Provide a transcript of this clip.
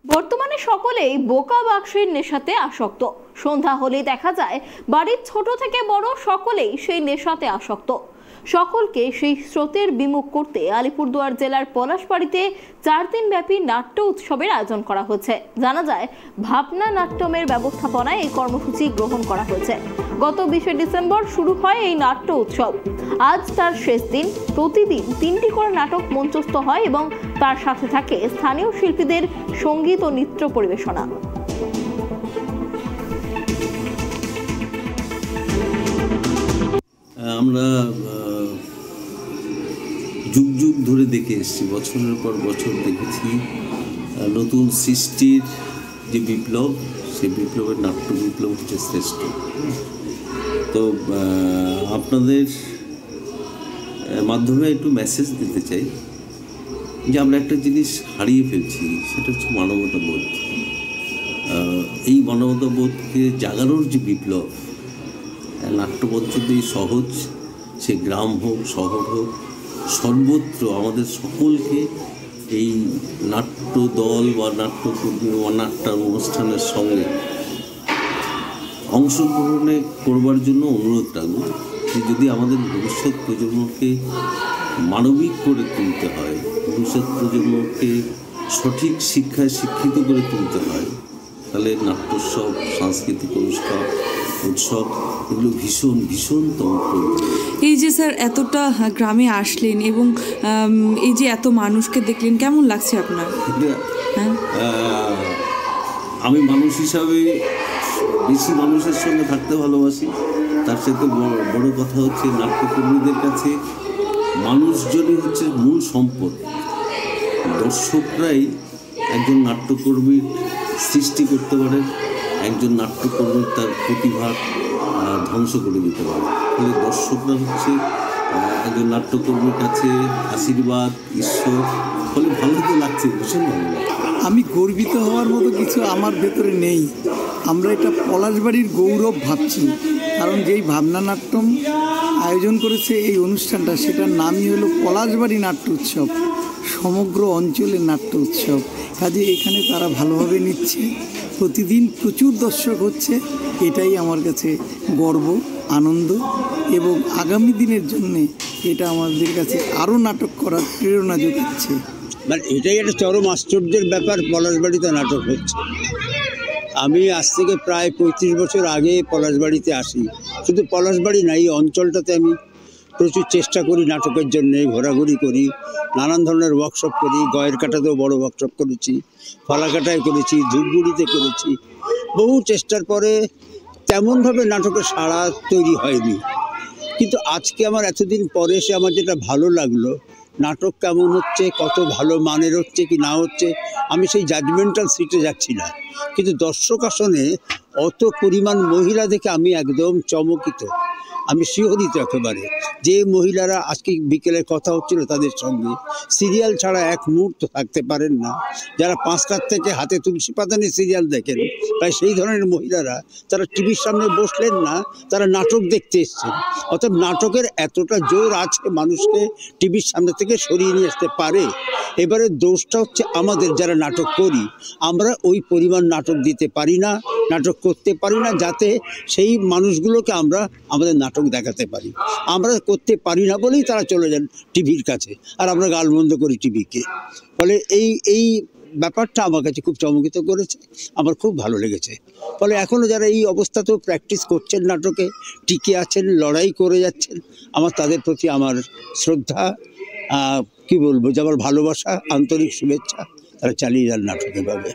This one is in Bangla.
বর্তমানে সকলেই বোকা বাক্সের নেশাতে আসক্ত। সন্ধ্যা হলেই দেখা যায় বাড়ির ছোট থেকে বড় সকলেই সেই নেশাতে আসক্ত। সকলকে সেই স্রোতের বিমুখ করতে আলিপুরদুয়ার জেলার পলাশবাড়িতে 4 দিন ব্যাপী নাট্য উৎসবের আয়োজন করা হয়েছে। জানা যায় ভাবনা নাট্যমের ব্যবস্থাপনায় এই কর্মসূচি গ্রহণ করা হয়েছে। গত 20 ডিসেম্বর শুরু হয় এই নাট্য উৎসব। আজ তার শেষ দিন। প্রতিদিন 3টি করে নাটক মঞ্চস্থ হয় এবং তার সাথে থাকে স্থানীয় শিল্পীদের সঙ্গীত ও নৃত্য পরিবেশনা। আমরা যুগ যুগ ধরে দেখে এসেছি, বছরের পর বছর দেখেছি নতুন সৃষ্টির যে বিপ্লব, সেই বিপ্লবের নাট্য বিপ্লব হচ্ছে শ্রেষ্ঠ। তো আপনাদের মাধ্যমে একটু মেসেজ দিতে চাই যে আমরা একটা জিনিস হারিয়ে ফেলছি, সেটা হচ্ছে মানবতা বোধ। এই মানবতা বোধকে জাগানোর যে বিপ্লব, নাট্যপদ্ধতি সহজ, সে গ্রাম হোক শহর হোক, সর্বত্র আমাদের সকলকে এই নাট্য দল বা নাট্যকর্মী বা নাট্য অনুষ্ঠানের সঙ্গে অংশগ্রহণে করবার জন্য অনুরোধ রাখব যে যদি আমাদের ভবিষ্যৎ প্রজন্মকে মানবিক করে তুলতে হয়, ভবিষ্যৎ প্রজন্মকে সঠিক শিক্ষায় শিক্ষিত করে তুলতে হয়, তাহলে নাট্যোৎসব, সাংস্কৃতিক অনুষ্ঠান, উৎসব এগুলো ভীষণ ভীষণ এই যে স্যার এতটা গ্রামে আসলেন এবং এই যে এত মানুষকে দেখলেন, কেমন লাগছে আপনার? আমি মানুষ হিসাবে বেশি মানুষের সঙ্গে থাকতে ভালোবাসি। তার সাথে বড় কথা হচ্ছে নাট্যকর্মীদের কাছে মানুষজনই হচ্ছে মূল সম্পদ। দর্শকরাই একজন নাট্যকর্মীর সৃষ্টি করতে পারে, একজন নাট্যকর্মীর তার প্রতিভা ধ্বংস করে দিতে পারে। ফলে দর্শকরা হচ্ছে একজন নাট্যকর্মীর কাছে আশীর্বাদ, ঈশ্বর। ফলে ভালো তো লাগছে, ভীষণ ভালো লাগছে। আমি গর্বিত হওয়ার মতো কিছু আমার ভেতরে নেই। আমরা এটা পলাশবাড়ির গৌরব ভাবছি, কারণ যেই ভাবনা নাট্যম আয়োজন করেছে এই অনুষ্ঠানটা, সেটার নামই হলো পলাশবাড়ি নাট্য উৎসব, সমগ্র অঞ্চলের নাট্য উৎসব। কাজে এখানে তারা ভালোভাবে নিচ্ছে, প্রতিদিন প্রচুর দর্শক হচ্ছে। এটাই আমার কাছে গর্ব, আনন্দ, এবং আগামী দিনের জন্যে এটা আমাদের কাছে আরও নাটক করার প্রেরণা যোগাচ্ছে। মানে এটাই একটা চরম আশ্চর্যের ব্যাপার, পলাশবাড়িতে নাটক হচ্ছে। আমি আজ থেকে প্রায় 35 বছর আগে পলাশবাড়িতে আসি। শুধু পলাশবাড়ি না, এই অঞ্চলটাতে আমি প্রচুর চেষ্টা করি নাটকের জন্যে, ঘোরাঘুরি করি, নানান ধরনের ওয়ার্কশপ করি। গয়ের কাটাতেও বড় ওয়ার্কশপ করেছি, ফালাকাটায় করেছি, ধূপগুড়িতে করেছি। বহু চেষ্টার পরে তেমনভাবে নাটকের সাড়া তৈরি হয়নি। কিন্তু আজকে আমার এতদিন পরে এসে আমার যেটা ভালো লাগলো, নাটক কেমন হচ্ছে, কত ভালো মানের হচ্ছে কি না হচ্ছে, আমি সেই জাজমেন্টাল সিটে যাচ্ছি না। কিন্তু দর্শক আসনে অত পরিমাণ মহিলা দেখে আমি একদম চমকিত, আমি শিহরিত একেবারে। যে মহিলারা আজকে বিকেলে কথা হচ্ছিল তাদের সঙ্গে, সিরিয়াল ছাড়া এক মুহূর্ত থাকতে পারেন না, যারা 5টার থেকে হাতে তুলসী পাতা নিয়ে সিরিয়াল দেখেন, প্রায় সেই ধরনের মহিলারা, তারা টিভির সামনে বসলেন না, তারা নাটক দেখতে এসছেন। অর্থাৎ নাটকের এতটা জোর আছে, মানুষকে টিভির সামনে থেকে সরিয়ে নিয়ে আসতে পারে। এবারে দোষটা হচ্ছে আমাদের, যারা নাটক করি, আমরা ওই পরিমাণ নাটক দিতে পারি না, নাটক করতে পারি না, যাতে সেই মানুষগুলোকে আমরা আমাদের নাটক দেখাতে পারি। আমরা করতে পারি না বলেই তারা চলে যান টিভির কাছে, আর আমরা গালমন্দ করি টিভিকে। ফলে এই ব্যাপারটা আমার কাছে খুব চমকিত করেছে, আমার খুব ভালো লেগেছে। ফলে এখনও যারা এই অবস্থাতেও প্র্যাকটিস করছেন, নাটকে টিকে আছেন, লড়াই করে যাচ্ছেন, আমার তাদের প্রতি আমার শ্রদ্ধা, কি বলবো, যে আমার ভালোবাসা, আন্তরিক শুভেচ্ছা। তারা চালিয়ে যান নাটক এভাবে।